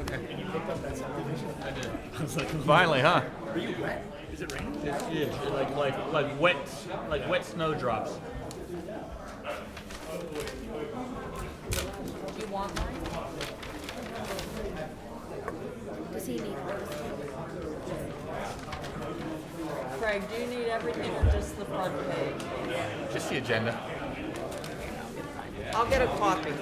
Okay. And you picked up that subdivision? I did. I was like, Finally, huh? are you wet? Is it raining? Yeah, like wet snowdrops. Do you want mine? Does he need hers? Craig, do you need everything or just the front page? Just the agenda. I'll get a copy.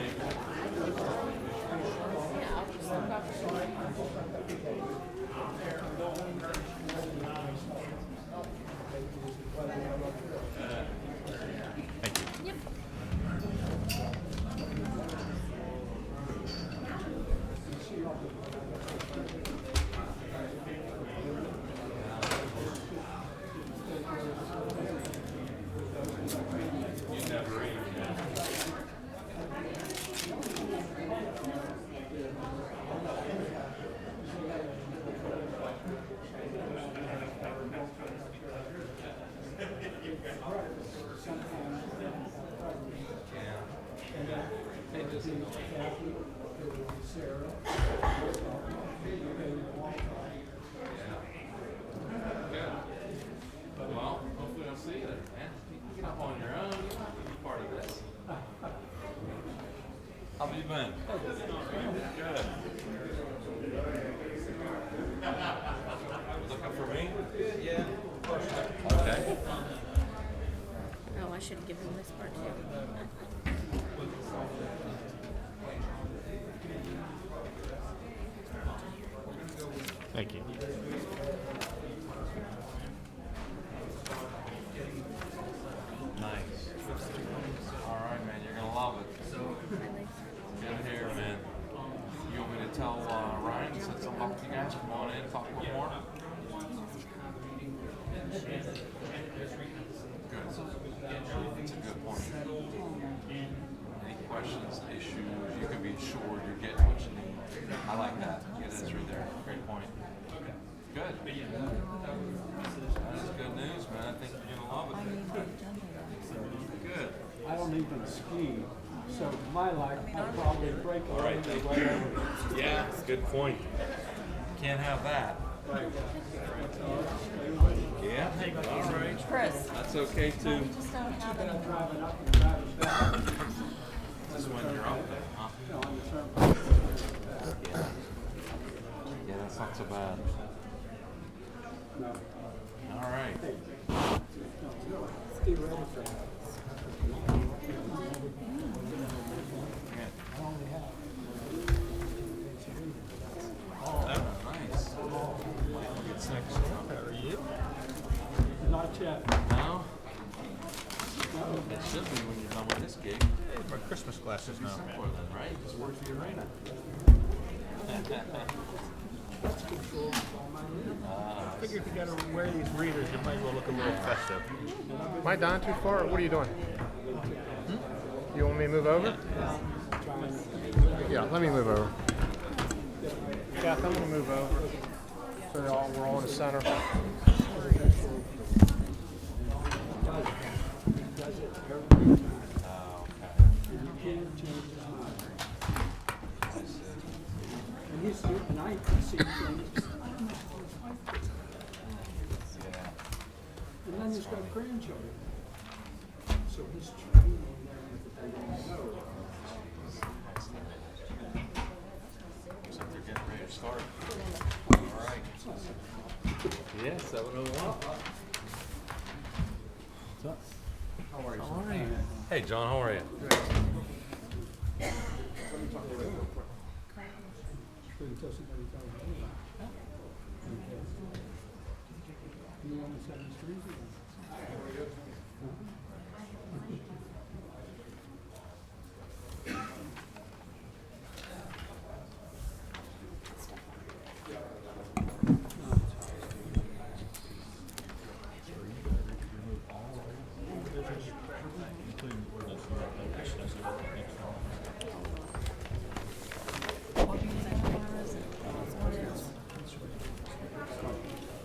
Thank you. Yep. Well, hopefully I'll see you there, man. You can get up on your own. You don't have to be part of this. How have you been? Good. Looking for me? Yeah. Okay. Oh, I should give him this part too. Thank you. Nice. All right, man. You're gonna love it. Get here, man. You want me to tell Ryan to set something up with you guys? Come on in, talk a little more. Good. That's a good point. Any questions, issues, you can be assured you're getting what you need. I like that. Yeah, that's right there. Great point. Good. That's good news, man. I think you're gonna love it. Good. I don't even ski, so my life I'd probably break a leg or whatever. Yeah, good point. Can't have that. Yeah. All right. Chris, That's okay too. we just don't have any. Driving up and driving down, This is when you're up there, huh? on the turnpike. Yeah, that's not so bad. No, All right. ski ready for that. Oh, nice. It's next. How are you? Not yet. No? It should be when you're done with this gig. Hey, my Christmas glasses now. Simpler then, right? Just work for your arena. I figured if you gotta wear these readers, you might as well look a little festive. Am I down too far, or what are you doing? You want me to move over? Yeah, let me move over. Kath, I'm gonna move over. So we're all in the center. And he's here tonight, he's seeing things. And then he's got grandchildren. So he's training them if they don't know. Looks like they're getting ready to start. All right. Yeah, 7:01. How are you? Hey, John, how are you? Couldn't tell somebody tell me about it. You want to set the street?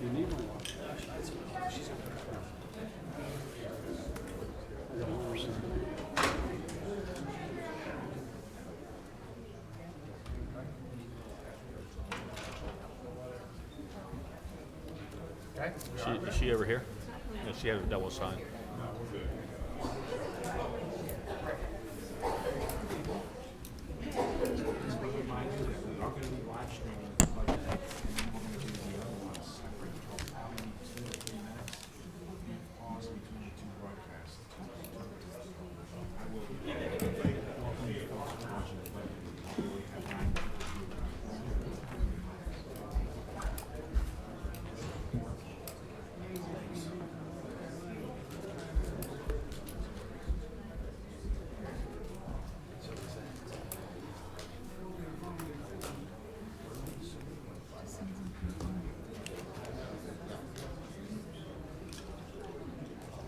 You need one. Okay. Is she over here? Yeah, she had a double sign.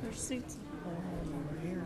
There's seats over here.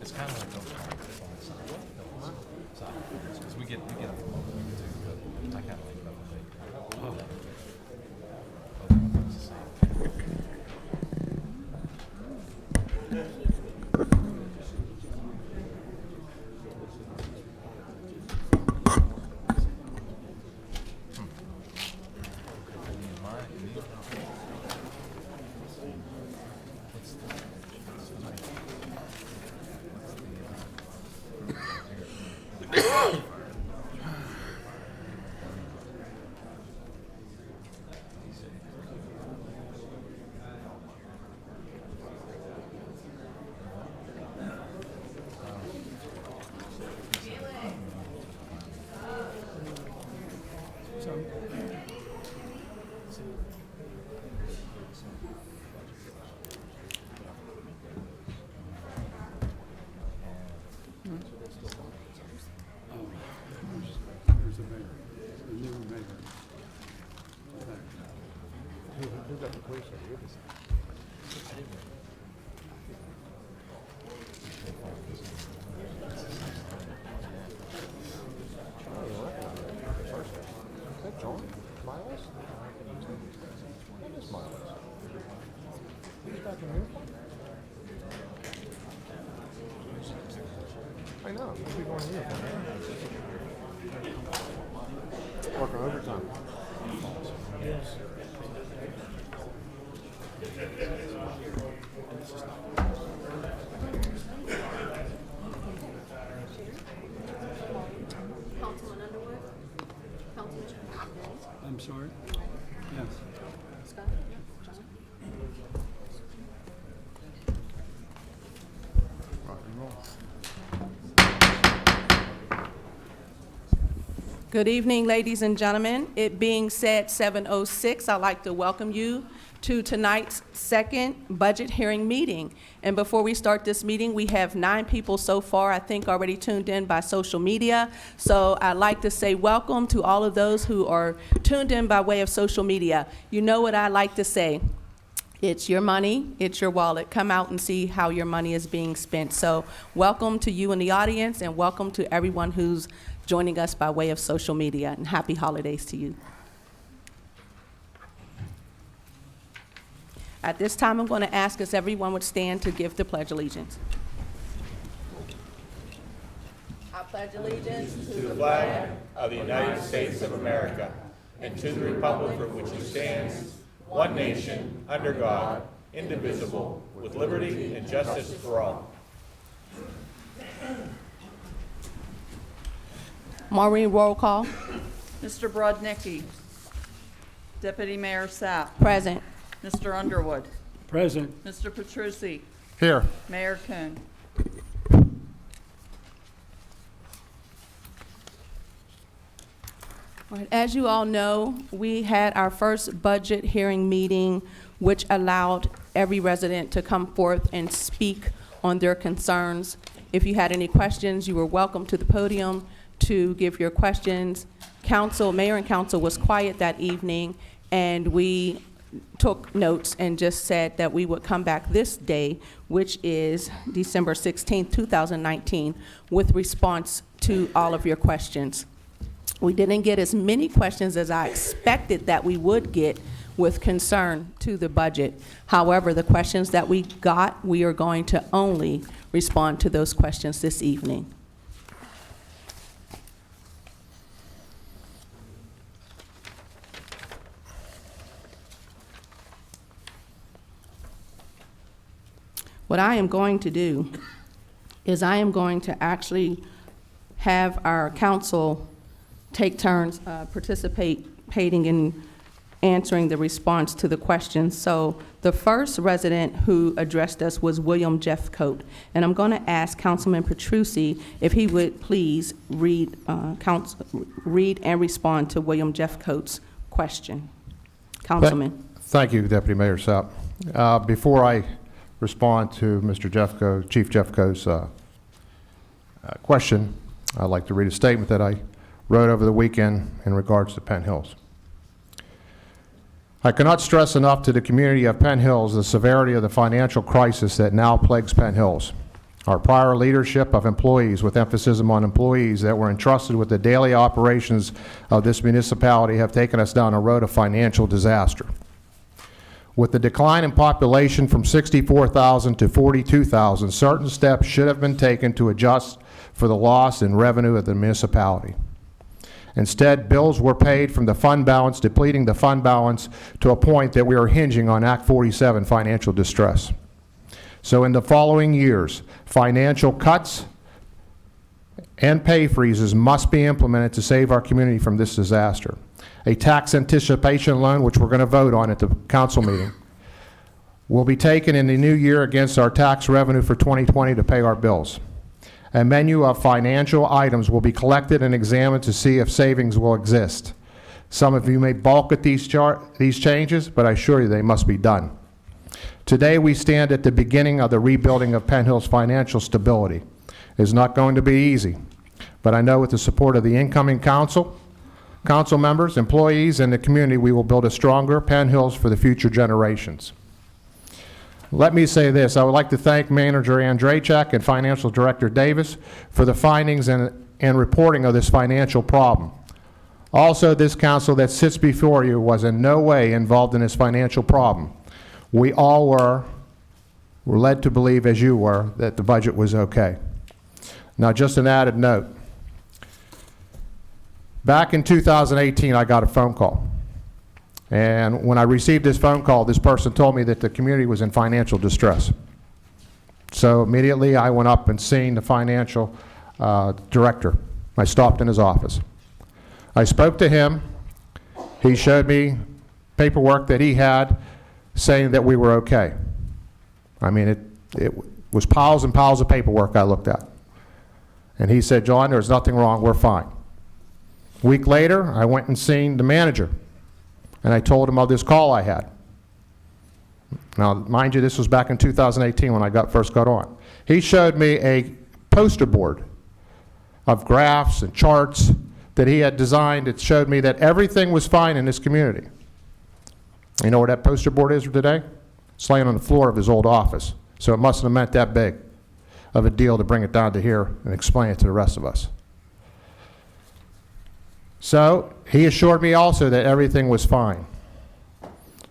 It's kind of like those because we get them too, but I kind of like Buffalo Bakery. It's the same. There's a mayor, a new mayor. Who got the police over here? Oh, you recognize that person. Is that John Miles? That is Miles. He's back in here. I know. He'll be going here. Working overtime. Yes. Councilman Underwood? Councilman I'm sorry? Yes. Scott? John? Rock and roll. Good evening, ladies and gentlemen. It being said 7:06, I'd like to welcome you to tonight's second budget hearing meeting. And before we start this meeting, we have 9 people so far, I think, already tuned in by social media. So I'd like to say welcome to all of those who are tuned in by way of social media. You know what I like to say. It's your money, it's your wallet. Come out and see how your money is being spent. So welcome to you in the audience, and welcome to everyone who's joining us by way of social media, and happy holidays to you. At this time, I'm going to ask if everyone would stand to give the Pledge of Allegiance. I pledge allegiance to To the flag of the United States of America and to the republic for which it stands, one nation, under God, indivisible, with liberty and justice for all. Maureen, roll call. Mr. Brodnicki. Deputy Mayor Sapp. Present. Mr. Underwood. Present. Mr. Petrucci. Here. Mayor Kuhn. All right, as you all know, we had our first budget hearing meeting, which allowed every resident to come forth and speak on their concerns. If you had any questions, you were welcome to the podium to give your questions. Mayor and council was quiet that evening, and we took notes and just said that we would come back this day, which is December 16th, 2019, with response to all of your questions. We didn't get as many questions as I expected that we would get with concern to the budget. However, the questions that we got, we are going to only respond to those questions this evening. What I am going to do is I am going to actually have our council take turns participating in answering the response to the questions. So the first resident who addressed us was William Jeffcoat. And I'm going to ask Councilman Petrucci if he would please read and respond to William Jeffcoat's question. Councilman. Thank you, Deputy Mayor Sapp. Before I respond to Mr. Jeffcoat, Chief Jeffcoat's question, I'd like to read a statement that I wrote over the weekend in regards to Penn Hills. I cannot stress enough to the community of Penn Hills the severity of the financial crisis that now plagues Penn Hills. Our prior leadership of employees, with emphasis on employees that were entrusted with the daily operations of this municipality, have taken us down a road of financial disaster. With the decline in population from 64,000 to 42,000, certain steps should have been taken to adjust for the loss in revenue of the municipality. Instead, bills were paid from the fund balance, depleting the fund balance to a point that we are hinging on Act 47 financial distress. So in the following years, financial cuts and pay freezes must be implemented to save our community from this disaster. A tax anticipation loan, which we're going to vote on at the council meeting, will be taken in the new year against our tax revenue for 2020 to pay our bills. A menu of financial items will be collected and examined to see if savings will exist. Some of you may balk at these changes, but I assure you they must be done. Today we stand at the beginning of the rebuilding of Penn Hills' financial stability. It is not going to be easy, but I know with the support of the incoming council members, employees, and the community, we will build a stronger Penn Hills for the future generations. Let me say this. I would like to thank Manager Andrzejczak and Financial Director Davis for the findings and reporting of this financial problem. Also, this council that sits before you was in no way involved in this financial problem. We all were led to believe, as you were, that the budget was okay. Now, just an added note. Back in 2018, I got a phone call. And when I received this phone call, this person told me that the community was in financial distress. So immediately I went up and seen the financial director. I stopped in his office. I spoke to him. He showed me paperwork that he had saying that we were okay. I mean, it was piles and piles of paperwork I looked at. And he said, John, there's nothing wrong, we're fine. A week later, I went and seen the manager. And I told him of this call I had. Now, mind you, this was back in 2018 when I first got on. He showed me a poster board of graphs and charts that he had designed. It showed me that everything was fine in this community. You know where that poster board is today? It's laying on the floor of his old office. So it mustn't have meant that big of a deal to bring it down to here and explain it to the rest of us. So he assured me also that everything was fine.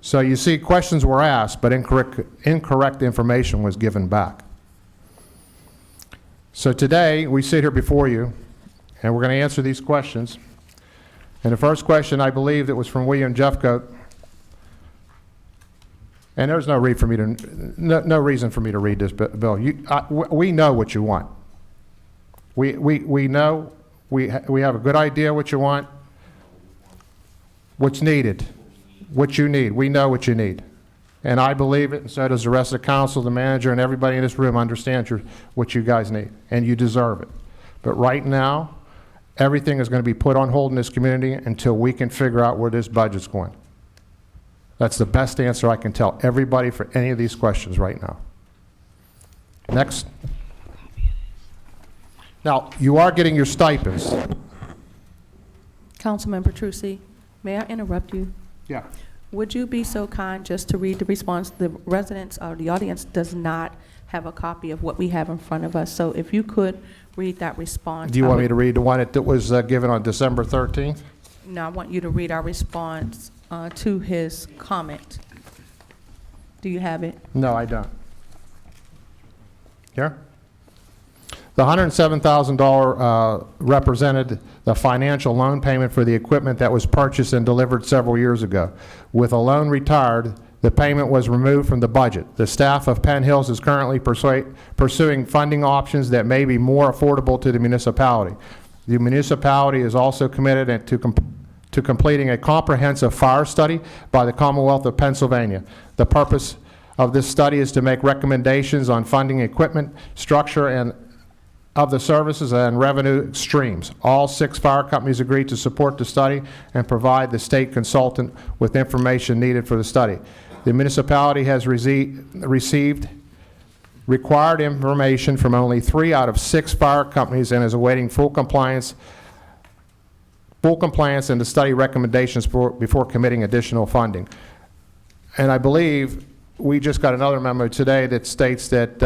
So you see, questions were asked, but incorrect information was given back. So today, we sit here before you, and we're going to answer these questions. And the first question, I believe, that was from William Jeffcoat. And there's no reason for me to read this, Bill. We know what you want. We know, we have a good idea what you want, what's needed, what you need. We know what you need. And I believe it, and so does the rest of the council, the manager, and everybody in this room understands what you guys need, and you deserve it. But right now, everything is going to be put on hold in this community until we can figure out where this budget's going. That's the best answer I can tell everybody for any of these questions right now. Next. Now, you are getting your stipends. Councilman Petrucci, may I interrupt you? Yeah. Would you be so kind just to read the response? The residents or the audience does not have a copy of what we have in front of us. So if you could read that response. Do you want me to read the one that was given on December 13th? No, I want you to read our response to his comment. Do you have it? No, I don't. Here? The $107,000 represented the financial loan payment for the equipment that was purchased and delivered several years ago. With a loan retired, the payment was removed from the budget. The staff of Penn Hills is currently pursuing funding options that may be more affordable to the municipality. The municipality is also committed to completing a comprehensive fire study by the Commonwealth of Pennsylvania. The purpose of this study is to make recommendations on funding equipment, structure, and of the services and revenue streams. All 6 fire companies agreed to support the study and provide the state consultant with information needed for the study. The municipality has received required information from only 3 out of 6 fire companies and is awaiting full compliance and the study recommendations before committing additional funding. And I believe we just got another memo today that states that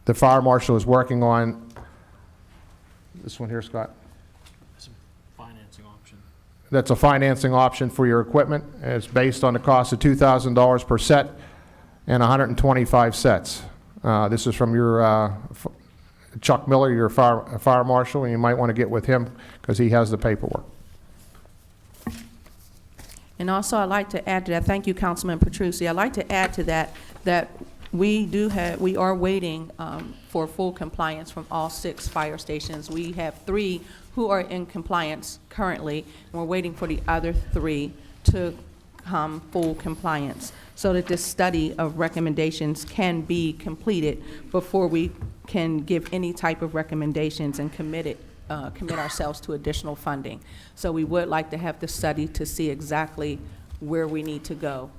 the fire marshal is working on this one here, Scott. Some financing option. That's a financing option for your equipment. It's based on the cost of $2,000 per set and 125 sets. This is from your Chuck Miller, your fire marshal, and you might want to get with him because he has the paperwork. And also, I'd like to add to that, thank you, Councilman Petrucci. I'd like to add to that we are waiting for full compliance from all 6 fire stations. We have 3 who are in compliance currently, and we're waiting for the other 3 to come full compliance so that this study of recommendations can be completed before we can give any type of recommendations and commit ourselves to additional funding. So we would like to have the study to see exactly where we need to go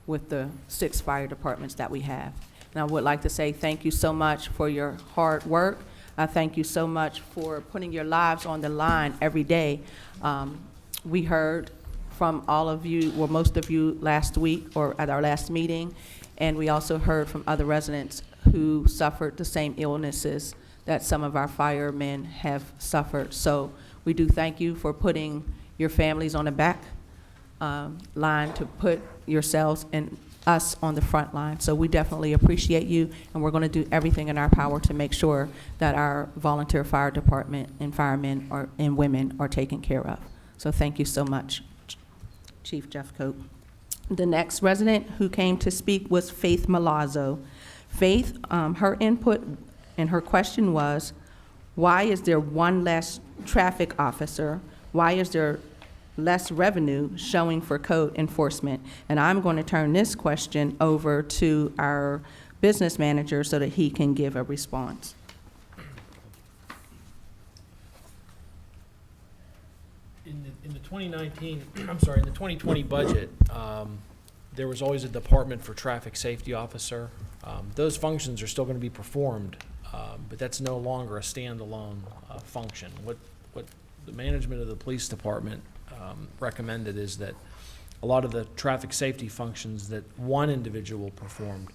with the 6 fire departments that we have. And I would like to say thank you so much for your hard work. I thank you so much for putting your lives on the line every day. We heard from all of you, well, most of you last week or at our last meeting, and we also heard from other residents who suffered the same illnesses that some of our firemen have suffered. So we do thank you for putting your families on the back line to put yourselves and us on the front line. So we definitely appreciate you, and we're going to do everything in our power to make sure that our volunteer fire department and firemen and women are taken care of. So thank you so much, Chief Jeffcoat. The next resident who came to speak was Faith Malazzo. Faith, her input and her question was, why is there 1 less traffic officer? Why is there less revenue showing for code enforcement? And I'm going to turn this question over to our business manager so that he can give a response. In the 2019, I'm sorry, in the 2020 budget, there was always a department for traffic safety officer. Those functions are still going to be performed, but that's no longer a standalone function. What the management of the police department recommended is that a lot of the traffic safety functions that one individual performed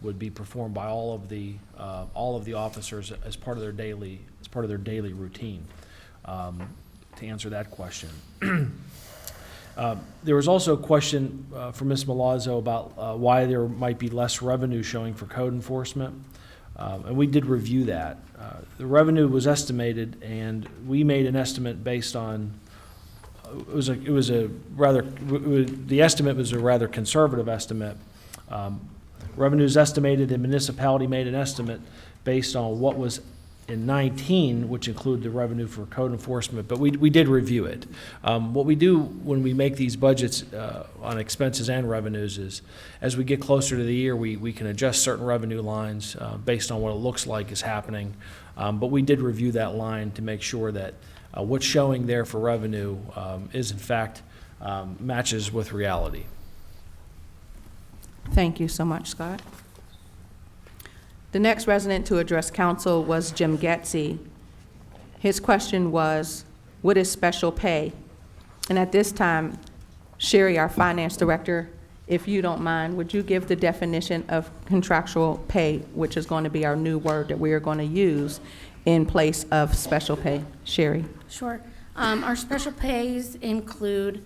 would be performed by all of the officers as part of their daily routine. To answer that question, There was also a question from Ms. Milazzo about why there might be less revenue showing for code enforcement, and we did review that. The revenue was estimated, and we made an estimate based on, the estimate was a rather conservative estimate. Revenues estimated, the municipality made an estimate based on what was in 19, which included the revenue for code enforcement, but we did review it. What we do when we make these budgets on expenses and revenues is, as we get closer to the year, we can adjust certain revenue lines based on what it looks like is happening. But we did review that line to make sure that what's showing there for revenue is in fact matches with reality. Thank you so much, Scott. The next resident to address council was Jim Getzey. His question was, what is special pay? And at this time, Sherry, our finance director, if you don't mind, would you give the definition of contractual pay, which is going to be our new word that we are going to use in place of special pay? Sherry. Sure. Our special pays include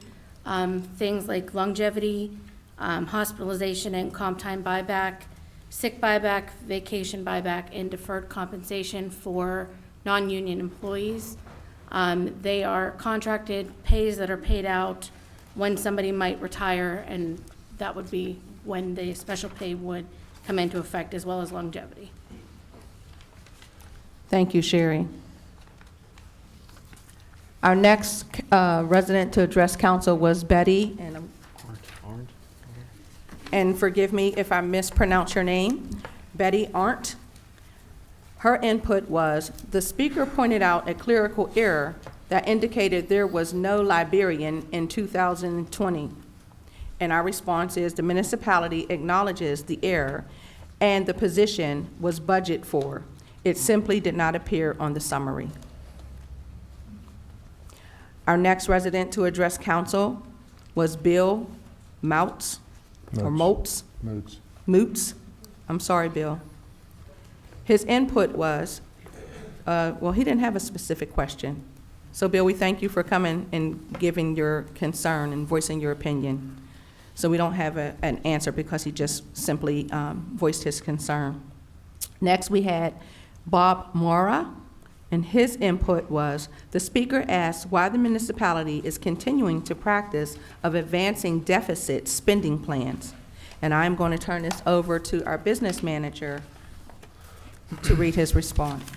things like longevity, hospitalization and comp time buyback, sick buyback, vacation buyback, and deferred compensation for non-union employees. They are contracted pays that are paid out when somebody might retire, and that would be when the special pay would come into effect, as well as longevity. Thank you, Sherry. Our next resident to address council was Betty, and forgive me if I mispronounce your name, Betty Arndt. Her input was, the speaker pointed out a clerical error that indicated there was no librarian in 2020. And our response is the municipality acknowledges the error and the position was budgeted for. It simply did not appear on the summary. Our next resident to address council was Bill Moutz. Or Moats? Moots. I'm sorry, Bill. His input was, well, he didn't have a specific question. So, Bill, we thank you for coming and giving your concern and voicing your opinion. So we don't have an answer because he just simply voiced his concern. Next, we had Bob Mora, and his input was, the speaker asked why the municipality is continuing to practice of advancing deficit spending plans. And I'm going to turn this over to our business manager to read his response.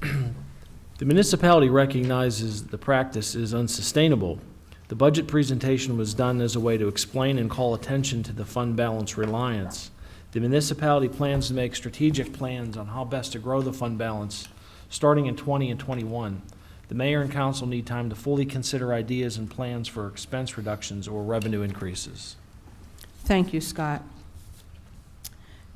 The municipality recognizes the practice is unsustainable. The budget presentation was done as a way to explain and call attention to the fund balance reliance. The municipality plans to make strategic plans on how best to grow the fund balance starting in 20 and 21. The mayor and council need time to fully consider ideas and plans for expense reductions or revenue increases. Thank you, Scott.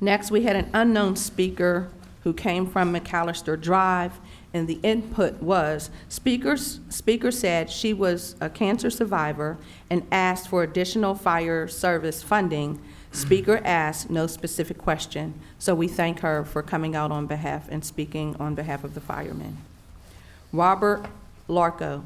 Next, we had an unknown speaker who came from McAllister Drive, and the input was, speaker said she was a cancer survivor and asked for additional fire service funding. Speaker asked no specific question, so we thank her for coming out on behalf and speaking on behalf of the firemen. Robert Larco,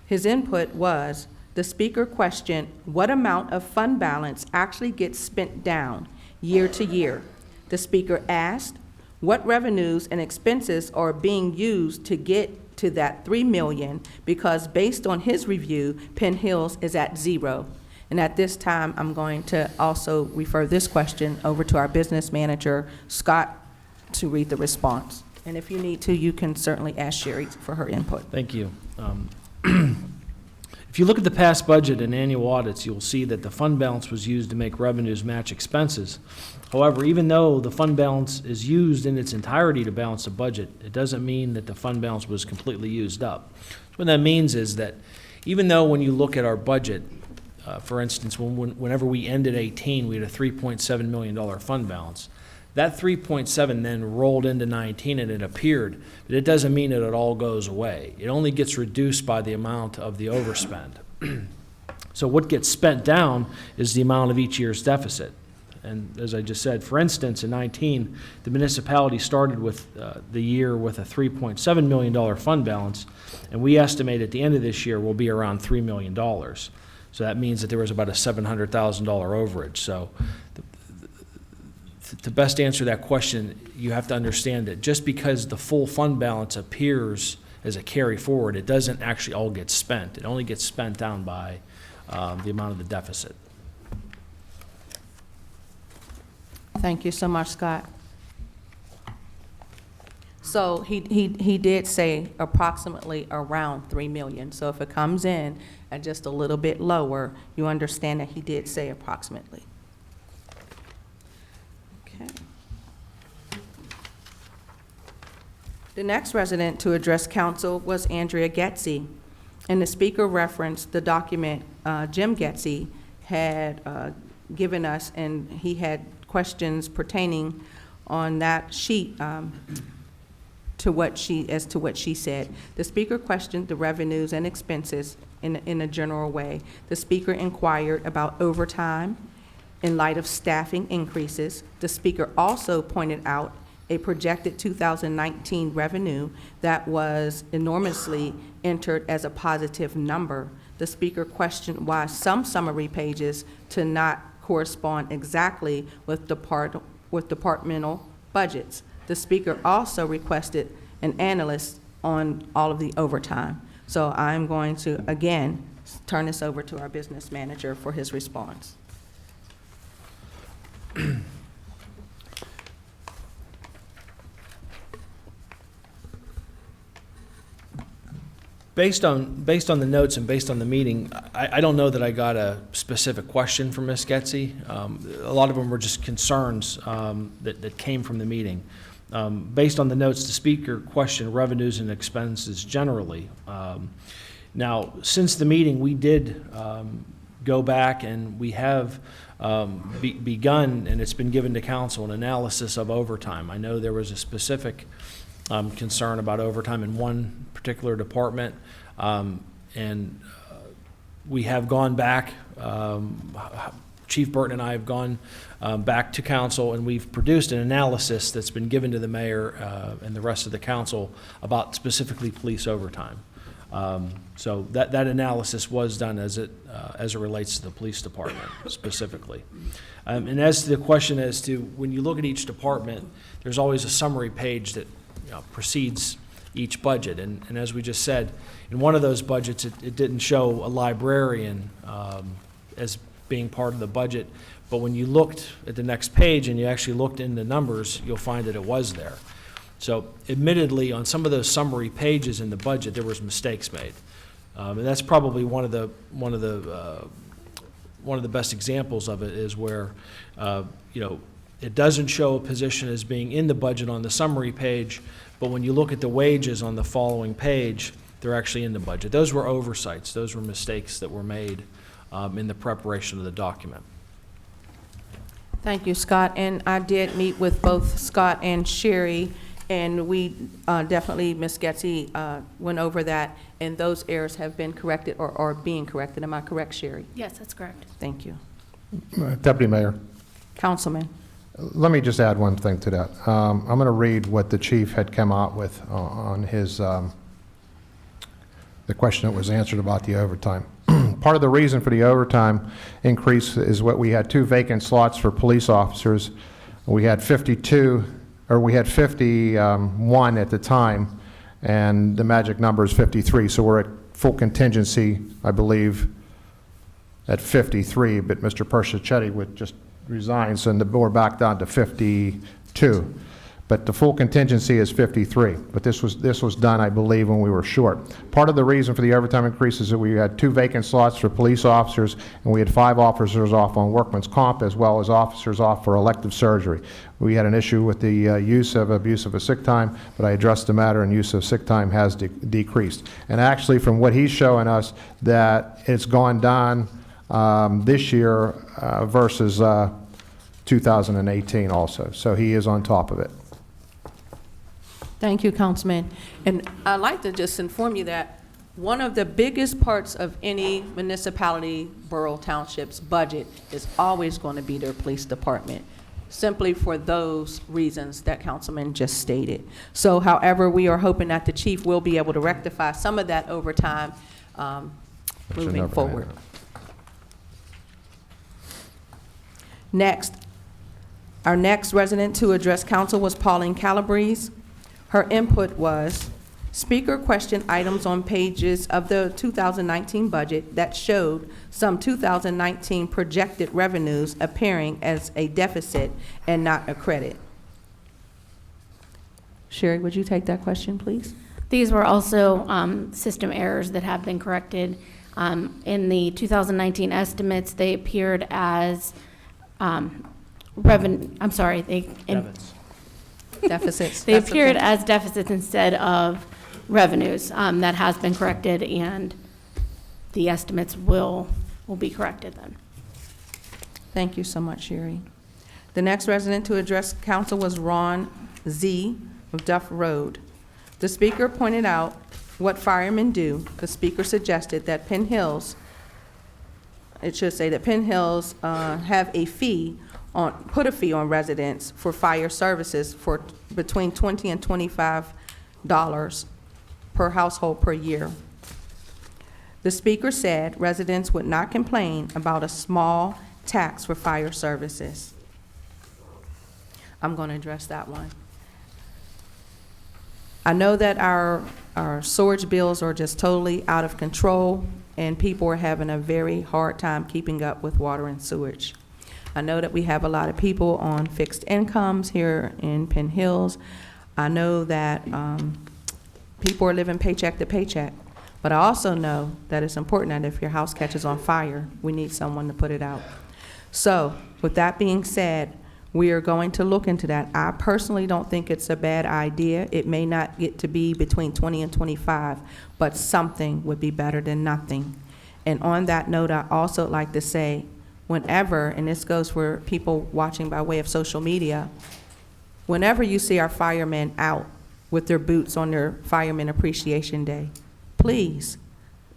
his input was, the speaker questioned what amount of fund balance actually gets spent down year to year. The speaker asked what revenues and expenses are being used to get to that $3 million, because based on his review, Penn Hills is at zero. And at this time, I'm going to also refer this question over to our business manager, Scott, to read the response. And if you need to, you can certainly ask Sherry for her input. Thank you. If you look at the past budget and annual audits, you'll see that the fund balance was used to make revenues match expenses. However, even though the fund balance is used in its entirety to balance the budget, it doesn't mean that the fund balance was completely used up. What that means is that even though when you look at our budget, for instance, whenever we ended 18, we had a $3.7 million fund balance. That 3.7 then rolled into 19 and it appeared, but it doesn't mean that it all goes away. It only gets reduced by the amount of the overspend. So what gets spent down is the amount of each year's deficit. And as I just said, for instance, in 19, the municipality started with the year with a $3.7 million fund balance, and we estimate at the end of this year will be around $3 million. So that means that there was about a $700,000 overage. So to best answer that question, you have to understand that just because the full fund balance appears as a carry forward, it doesn't actually all get spent. It only gets spent down by the amount of the deficit. Thank you so much, Scott. So he did say approximately around 3 million. So if it comes in at just a little bit lower, you understand that he did say approximately. Okay. The next resident to address council was Andrea Getzy, and the speaker referenced the document Jim Getzy had given us, and he had questions pertaining on that sheet to what she said. The speaker questioned the revenues and expenses in a general way. The speaker inquired about overtime in light of staffing increases. The speaker also pointed out a projected 2019 revenue that was enormously entered as a positive number. The speaker questioned why some summary pages to not correspond exactly with departmental budgets. The speaker also requested an analyst on all of the overtime. So I'm going to, again, turn this over to our business manager for his response. Based on the notes and based on the meeting, I don't know that I got a specific question from Ms. Getzy. A lot of them were just concerns that came from the meeting. Based on the notes, the speaker questioned revenues and expenses generally. Now, since the meeting, we did go back and we have begun, and it's been given to council, an analysis of overtime. I know there was a specific concern about overtime in one particular department, and we have gone back. Chief Burton and I have gone back to council, and we've produced an analysis that's been given to the mayor and the rest of the council about specifically police overtime. So that analysis was done as it relates to the police department specifically. And as to the question as to when you look at each department, there's always a summary page that precedes each budget. And as we just said, in one of those budgets, it didn't show a librarian as being part of the budget. But when you looked at the next page and you actually looked in the numbers, you'll find that it was there. So admittedly, on some of those summary pages in the budget, there was mistakes made. And that's probably one of the best examples of it is where, it doesn't show a position as being in the budget on the summary page, but when you look at the wages on the following page, they're actually in the budget. Those were oversights. Those were mistakes that were made in the preparation of the document. Thank you, Scott. And I did meet with both Scott and Sherry, and we definitely, Ms. Getzy, went over that, and those errors have been corrected or are being corrected. Am I correct, Sherry? Yes, that's correct. Thank you. Deputy Mayor, Councilman. let me just add one thing to that. I'm going to read what the chief had come out with on his, the question that was answered about the overtime. Part of the reason for the overtime increase is what we had 2 vacant slots for police officers. We had 51 at the time, and the magic number is 53. So we're at full contingency, I believe, at 53, but Mr. Persichetti would just resign, so we're back down to 52. But the full contingency is 53. But this was done, I believe, when we were short. Part of the reason for the overtime increase is that we had 2 vacant slots for police officers, and we had 5 officers off on workman's comp, as well as officers off for elective surgery. We had an issue with the use of abuse of a sick time, but I addressed the matter, and use of sick time has decreased. And actually, from what he's showing us, that it's gone down this year versus 2018 also. So he is on top of it. Thank you, Councilman. And I'd like to just inform you that one of the biggest parts of any municipality, borough, township's budget is always going to be their police department, simply for those reasons that Councilman just stated. So, however, we are hoping that the chief will be able to rectify some of that overtime moving forward. Next, our next resident to address council was Pauline Calabrese. Her input was, speaker questioned items on pages of the 2019 budget that showed some 2019 projected revenues appearing as a deficit and not a credit. Sherry, would you take that question, please? These were also system errors that have been corrected. In the 2019 estimates, they appeared as revenue, I'm sorry, Debits. Deficits. they That's appeared okay. as deficits instead of revenues. That has been corrected, and the estimates will be corrected then. Thank you so much, Sherry. The next resident to address council was Ron Z. of Duff Road. The speaker pointed out what firemen do. The speaker suggested that Penn Hills, it should say that Penn Hills have a fee on, put a fee on residents for fire services for between $20 and $25 per household per year. The speaker said residents would not complain about a small tax for fire services. I'm going to address that one. I know that our sewage bills are just totally out of control, and people are having a very hard time keeping up with water and sewage. I know that we have a lot of people on fixed incomes here in Penn Hills. I know that people are living paycheck to paycheck, but I also know that it's important that if your house catches on fire, we need someone to put it out. So, with that being said, we are going to look into that. I personally don't think it's a bad idea. It may not get to be between 20 and 25, but something would be better than nothing. And on that note, I also like to say, whenever, and this goes for people watching by way of social media, whenever you see our firemen out with their boots on their Fireman Appreciation Day, please,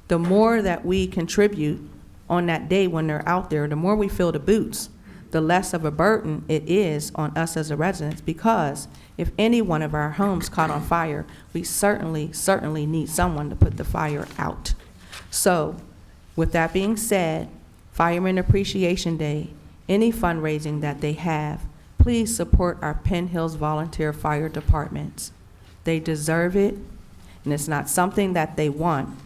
the more that we contribute on that day when they're out there, the more we fill the boots, the less of a burden it is on us as a residents, because if any one of our homes caught on fire, we certainly need someone to put the fire out. So, with that being said, Fireman Appreciation Day, any fundraising that they have, please support our Penn Hills volunteer fire departments. They deserve it, and it's not something that they want,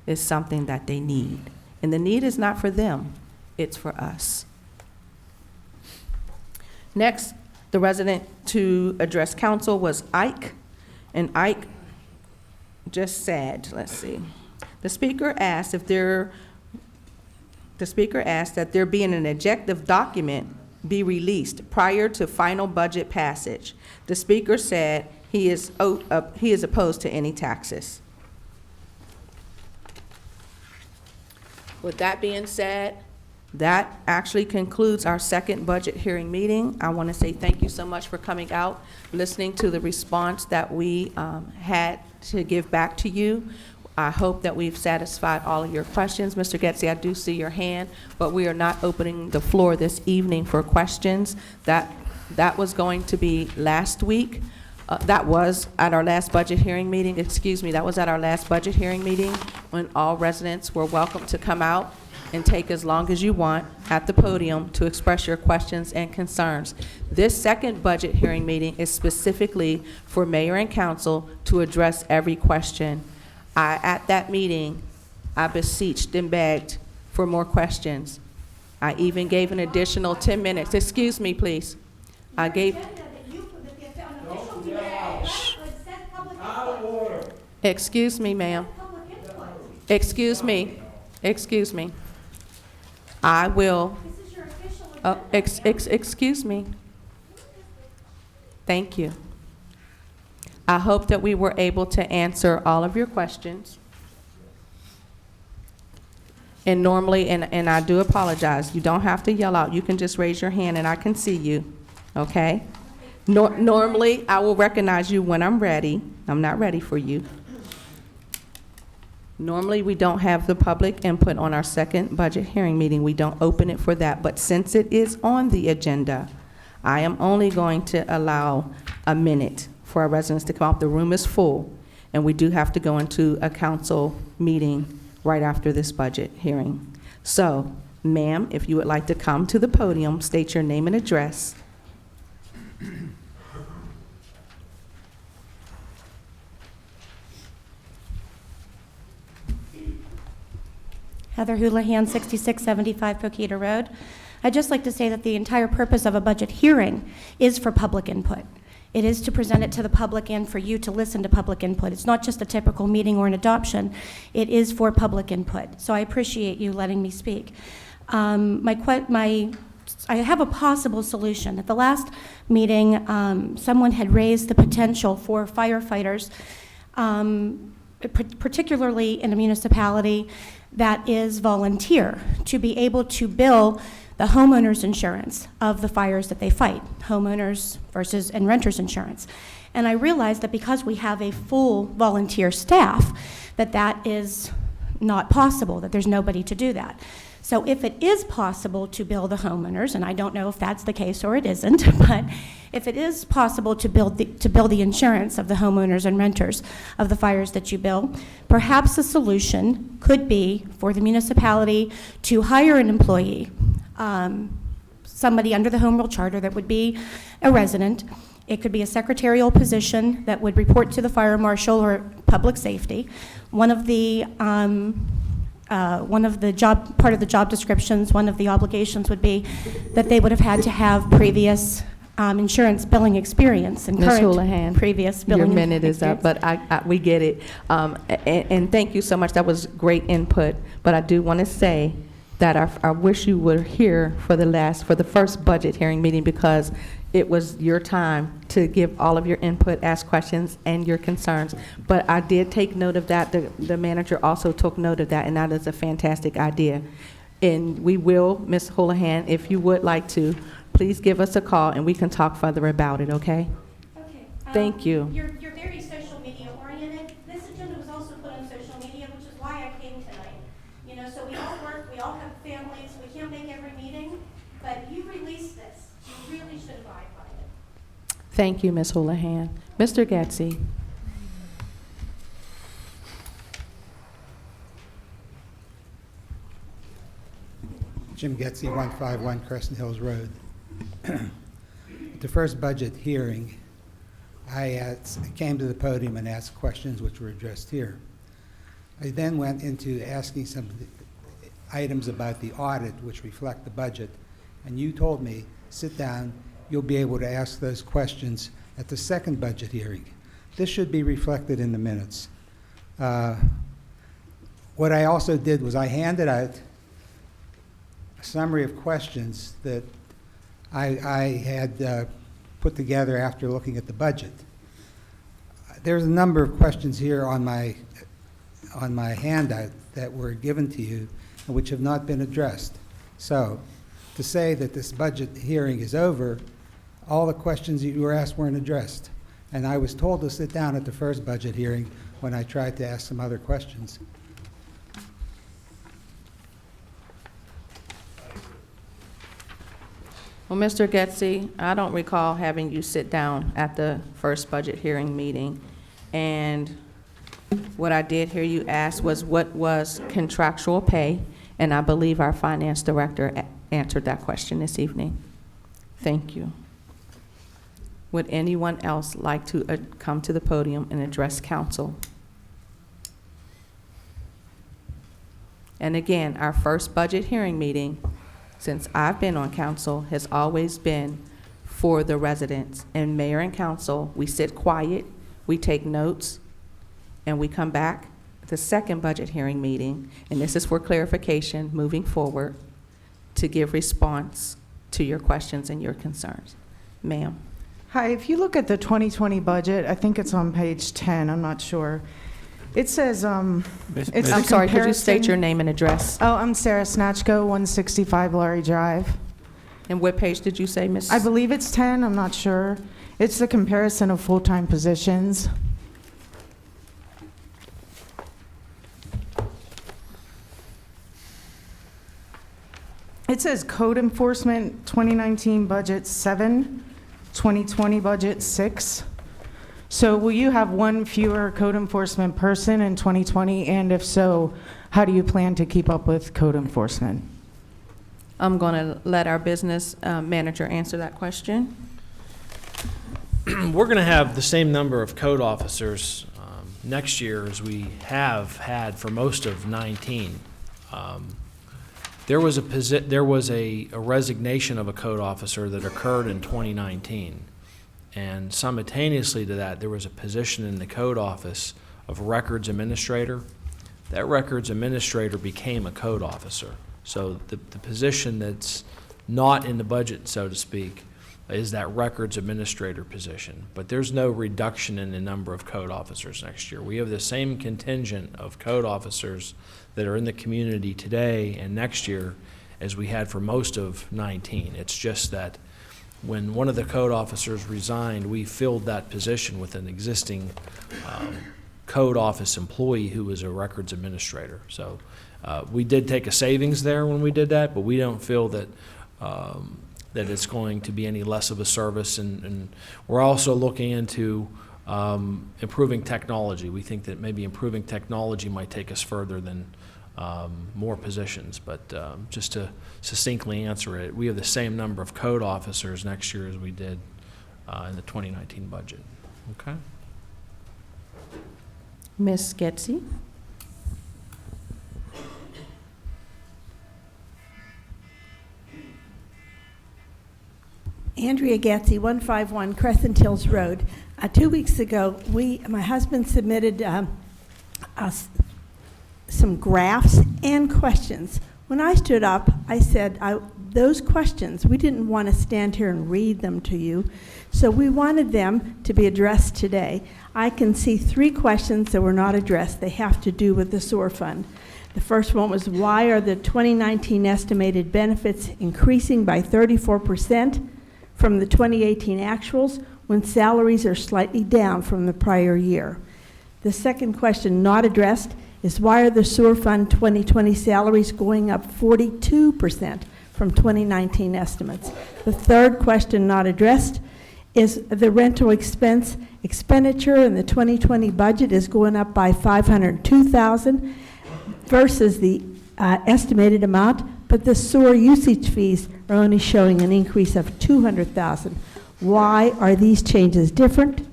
it's something that they need. And the need is not for them, it's for us. Next, the resident to address council was Ike, and Ike just said, let's see, the speaker asked that there be an objective document be released prior to final budget passage. The speaker said he is opposed to any taxes. With that being said, that actually concludes our second budget hearing meeting. I want to say thank you so much for coming out, listening to the response that we had to give back to you. I hope that we've satisfied all of your questions. Mr. Getsy, I do see your hand, but we are not opening the floor this evening for questions. That was going to be last week. That was at our last budget hearing meeting. Excuse me, that was at our last budget hearing meeting when all residents were welcome to come out and take as long as you want at the podium to express your questions and concerns. This second budget hearing meeting is specifically for mayor and council to address every question. At that meeting, I beseeched and begged for more questions. I even gave an additional 10 minutes. Excuse me, please. I gave. Shh. Excuse me, ma'am. Excuse me. Excuse me. I will. Excuse me. Thank you. I hope that we were able to answer all of your questions. And normally, and I do apologize, you don't have to yell out. You can just raise your hand and I can see you, okay? Normally, I will recognize you when I'm ready. I'm not ready for you. Normally, we don't have the public input on our second budget hearing meeting. We don't open it for that. But since it is on the agenda, I am only going to allow a minute for our residents to come out. The room is full, and we do have to go into a council meeting right after this budget hearing. So, Ma'am, if you would like to come to the podium, state your name and address. Heather Houlihan, 6675 Pokita Road. I'd just like to say that the entire purpose of a budget hearing is for public input. It is to present it to the public and for you to listen to public input. It's not just a typical meeting or an adoption. It is for public input. So I appreciate you letting me speak. I have a possible solution. At the last meeting, someone had raised the potential for firefighters, particularly in a municipality that is volunteer, to be able to bill the homeowner's insurance of the fires that they fight, homeowners versus and renters insurance. And I realized that because we have a full volunteer staff, that is not possible, that there's nobody to do that. So if it is possible to bill the homeowners, and I don't know if that's the case or it isn't, but if it is possible to bill the insurance of the homeowners and renters of the fires that you bill, perhaps the solution could be for the municipality to hire an employee, somebody under the home rule charter that would be a resident. It could be a secretarial position that would report to the fire marshal or public safety. One of the part of the job descriptions, one of the obligations would be that they would have had to have previous insurance billing experience and Ms. current Houlihan, previous billing your minute is up, experience. but we get it. And thank you so much. That was great input. But I do want to say that I wish you were here for the first budget hearing meeting, because it was your time to give all of your input, ask questions, and your concerns. But I did take note of that. The manager also took note of that, and that is a fantastic idea. And we will, Ms. Houlihan, if you would like to, please give us a call, and we can talk further about it, okay? Okay. Thank you. You're very social media oriented. This agenda was also put on social media, which is why I came tonight. You know, so we all work, we all have families, we can't make every meeting, but you released this. You really should abide by it. Thank you, Ms. Houlihan. Mr. Gatsey. Jim Getzey, 151 Crescent Hills Road. The first budget hearing, I came to the podium and asked questions which were addressed here. I then went into asking some items about the audit which reflect the budget, and you told me, sit down, you'll be able to ask those questions at the second budget hearing. This should be reflected in the minutes. What I also did was I handed out a summary of questions that I had put together after looking at the budget. There's a number of questions here on my handout that were given to you and which have not been addressed. So to say that this budget hearing is over, all the questions you were asked weren't addressed. And I was told to sit down at the first budget hearing when I tried to ask some other questions. Well, Mr. Getzey, I don't recall having you sit down at the first budget hearing meeting. And what I did hear you ask was what was contractual pay, and I believe our finance director answered that question this evening. Thank you. Would anyone else like to come to the podium and address council? And again, our first budget hearing meeting, since I've been on council, has always been for the residents. And mayor and council, we sit quiet, we take notes, and we come back at the second budget hearing meeting, and this is for clarification moving forward, to give response to your questions and your concerns. Ma'am. Hi, if you look at the 2020 budget, I think it's on page 10, I'm not sure. It says, it's I'm the sorry, could you state comparison- your name and address? Oh, I'm Sarah Snatchko, 165 Laurie Drive. And what page did you say, Miss? I believe it's 10, I'm not sure. It's the comparison of full-time positions. It says code enforcement, 2019 budget 7, 2020 budget 6. So will you have one fewer code enforcement person in 2020? And if so, how do you plan to keep up with code enforcement? I'm going to let our business manager answer that question. We're going to have the same number of code officers next year as we have had for most of 19. There was a resignation of a code officer that occurred in 2019, and simultaneously to that, there was a position in the code office of records administrator. That records administrator became a code officer. So the position that's not in the budget, so to speak, is that records administrator position. But there's no reduction in the number of code officers next year. We have the same contingent of code officers that are in the community today and next year as we had for most of 19. It's just that when one of the code officers resigned, we filled that position with an existing code office employee who was a records administrator. So we did take a savings there when we did that, but we don't feel that that it's going to be any less of a service. And we're also looking into improving technology. We think that maybe improving technology might take us further than more positions. But just to succinctly answer it, we have the same number of code officers next year as we did in the 2019 budget. Okay. Ms. Getzey? Andrea Gatsey, 151 Crescent Hills Road. 2 weeks ago, my husband submitted us some graphs and questions. When I stood up, I said, those questions, we didn't want to stand here and read them to you, so we wanted them to be addressed today. I can see 3 questions that were not addressed. They have to do with the sewer fund. The first one was, why are the 2019 estimated benefits increasing by 34% from the 2018 actuals when salaries are slightly down from the prior year? The second question not addressed is, why are the sewer fund 2020 salaries going up 42% from 2019 estimates? The third question not addressed is, the rental expenditure in the 2020 budget is going up by $502,000 versus the estimated amount, but the sewer usage fees are only showing an increase of $200,000. Why are these changes different?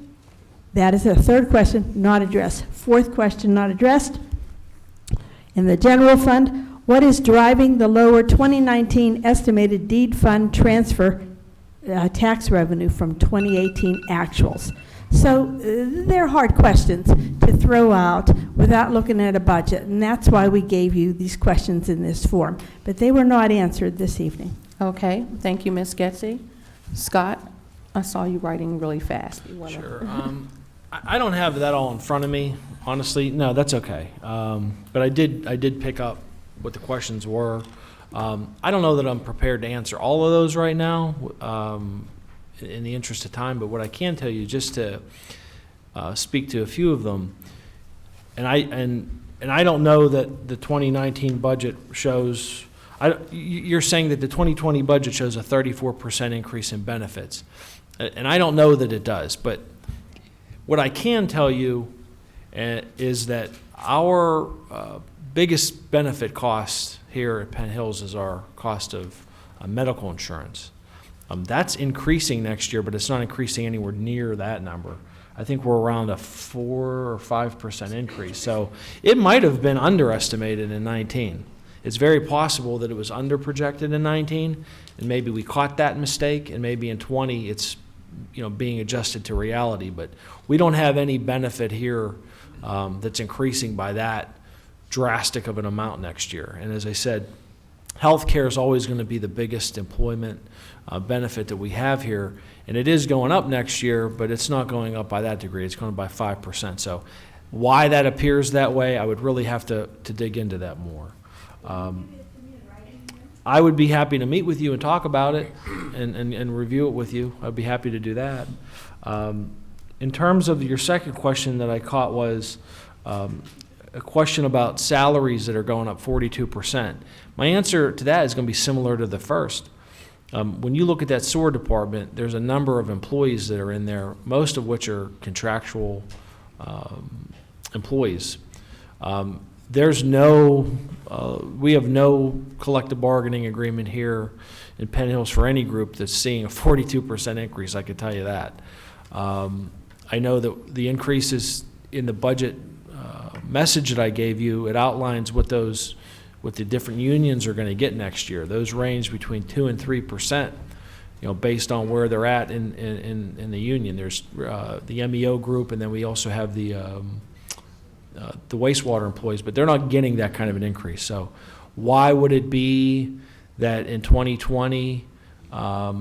That is a third question not addressed. Fourth question not addressed. In the general fund, what is driving the lower 2019 estimated deed fund transfer tax revenue from 2018 actuals? So they're hard questions to throw out without looking at a budget, and that's why we gave you these questions in this form. But they were not answered this evening. Okay, thank you, Ms. Getzey. Scott, I saw you writing really fast. Sure. I don't have that all in front of me, honestly. No, that's okay. But I did pick up what the questions were. I don't know that I'm prepared to answer all of those right now in the interest of time, but what I can tell you, just to speak to a few of them, and I don't know that the 2019 budget shows, you're saying that the 2020 budget shows a 34% increase in benefits, and I don't know that it does, but what I can tell you is that our biggest benefit cost here at Penn Hills is our cost of medical insurance. That's increasing next year, but it's not increasing anywhere near that number. I think we're around a 4 or 5% increase. So it might have been underestimated in 19. It's very possible that it was under projected in 19, and maybe we caught that mistake, and maybe in 20 it's being adjusted to reality. But we don't have any benefit here that's increasing by that drastic of an amount next year. And as I said, healthcare is always going to be the biggest employment benefit that we have here, and it is going up next year, but it's not going up by that degree. It's going up by 5%. So why that appears that way, I would really have to dig into that more. I would be happy to meet with you and talk about it and review it with you. I'd be happy to do that. In terms of your second question that I caught was a question about salaries that are going up 42%. My answer to that is going to be similar to the first. When you look at that sewer department, there's a number of employees that are in there, most of which are contractual employees. There's no, we have no collective bargaining agreement here in Penn Hills for any group that's seeing a 42% increase, I can tell you that. I know that the increases in the budget message that I gave you, it outlines what the different unions are going to get next year. Those range between 2 and 3%, based on where they're at in the union. There's the MEO group, and then we also have the wastewater employees, but they're not getting that kind of an increase. So why would it be that in 2020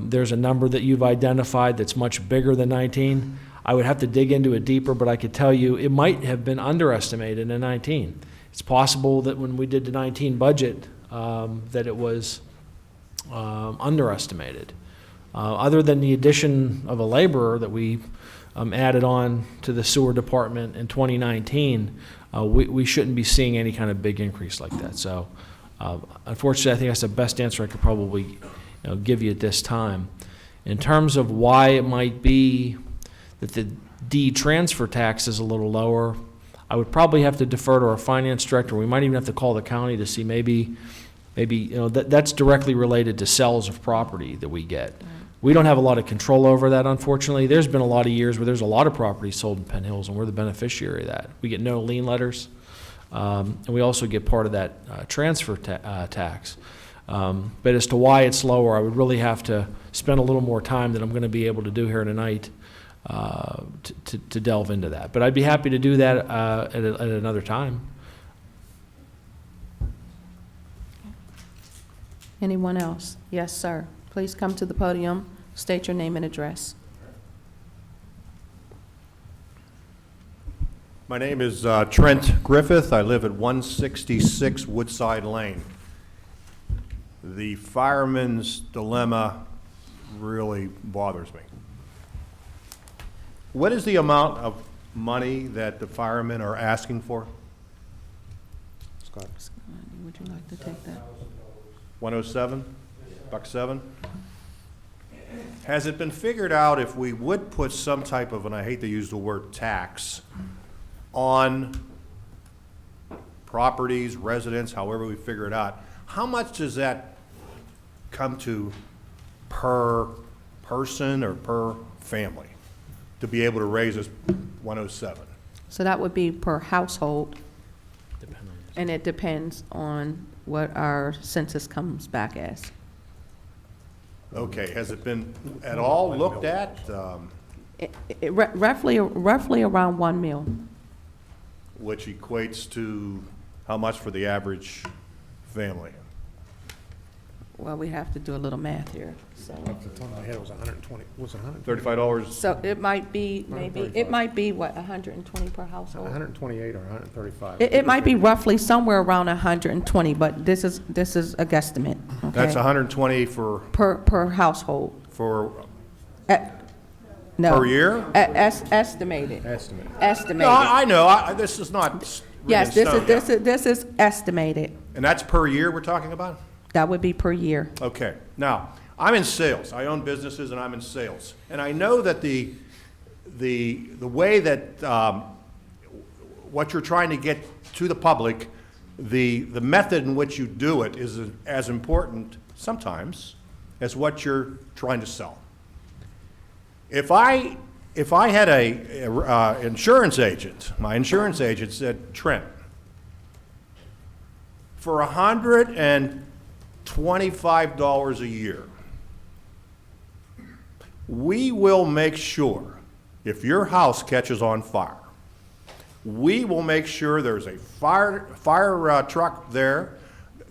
there's a number that you've identified that's much bigger than 19? I would have to dig into it deeper, but I could tell you it might have been underestimated in 19. It's possible that when we did the 19 budget that it was underestimated. Other than the addition of a laborer that we added on to the sewer department in 2019, we shouldn't be seeing any kind of big increase like that. So unfortunately, I think that's the best answer I could probably give you at this time. In terms of why it might be that the D transfer tax is a little lower, I would probably have to defer to our finance director. We might even have to call the county to see maybe that's directly related to sales of property that we get. We don't have a lot of control over that, unfortunately. There's been a lot of years where there's a lot of property sold in Penn Hills, and we're the beneficiary of that. We get no lien letters, and we also get part of that transfer tax. But as to why it's lower, I would really have to spend a little more time than I'm going to be able to do here tonight to delve into that. But I'd be happy to do that at another time. Anyone else? Yes, sir. Please come to the podium, state your name and address. My name is Trent Griffith. I live at 166 Woodside Lane. The fireman's dilemma really bothers me. What is the amount of money that the firemen are asking for? Scott? Would you like to take that? 107? $107? Has it been figured out if we would put some type of, and I hate to use the word tax, on properties, residents, however we figure it out, how much does that come to per person or per family to be able to raise us 107? So that would be per household, and it depends on what our census comes back as. Okay, has it been at all looked at? Roughly around 1 mil. Which equates to how much for the average family? Well, we have to do a little math here, so. Off the top of my head, it was 120, was it 100? $35? So it might be, maybe, it might be, what, 120 per household? 128 or 135. It might be roughly somewhere around 120, but this is a guesstimate, okay? That's 120 for, Per household. for, No. per year? Estimated. Estimate. Estimated. No, I know, this is not written Yes, in stone yet. this is estimated. And that's per year we're talking about? That would be per year. Okay, now, I'm in sales. I own businesses and I'm in sales. And I know that the way that, what you're trying to get to the public, the method in which you do it is as important sometimes as what you're trying to sell. If I had a insurance agent, my insurance agent said, Trent, for $125 a year, we will make sure if your house catches on fire, we will make sure there's a fire truck there.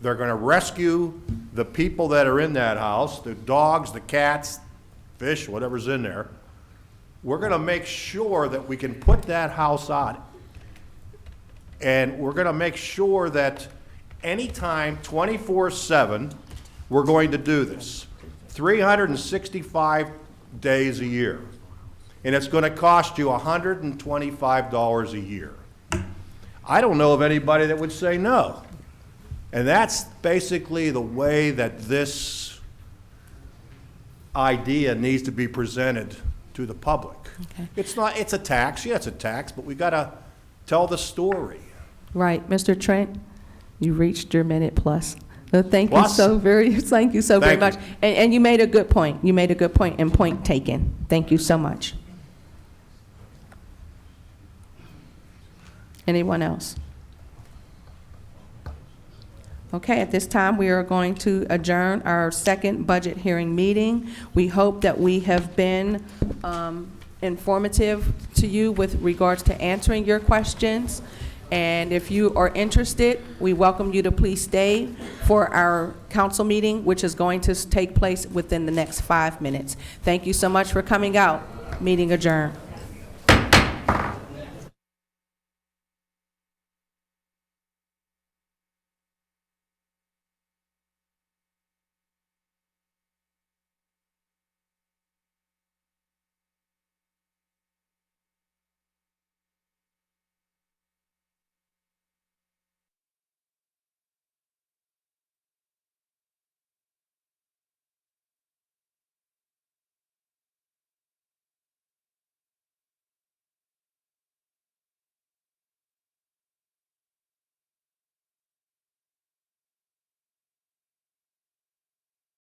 They're going to rescue the people that are in that house, the dogs, the cats, fish, whatever's in there. We're going to make sure that we can put that house on. And we're going to make sure that anytime, 24/7, we're going to do this. 365 days a year. And it's going to cost you $125 a year. I don't know of anybody that would say no. And that's basically the way that this idea needs to be presented to the public. Okay. It's a tax, yeah, it's a tax, but we got to tell the story. Right, Mr. Trent, you reached your minute plus. So thank you Plus? thank you so very Thank much. you. And you made a good point. You made a good point and point taken. Thank you so much. Anyone else? Okay, at this time, we are going to adjourn our second budget hearing meeting. We hope that we have been informative to you with regards to answering your questions. And if you are interested, we welcome you to please stay for our council meeting, which is going to take place within the next 5 minutes. Thank you so much for coming out. Meeting adjourned.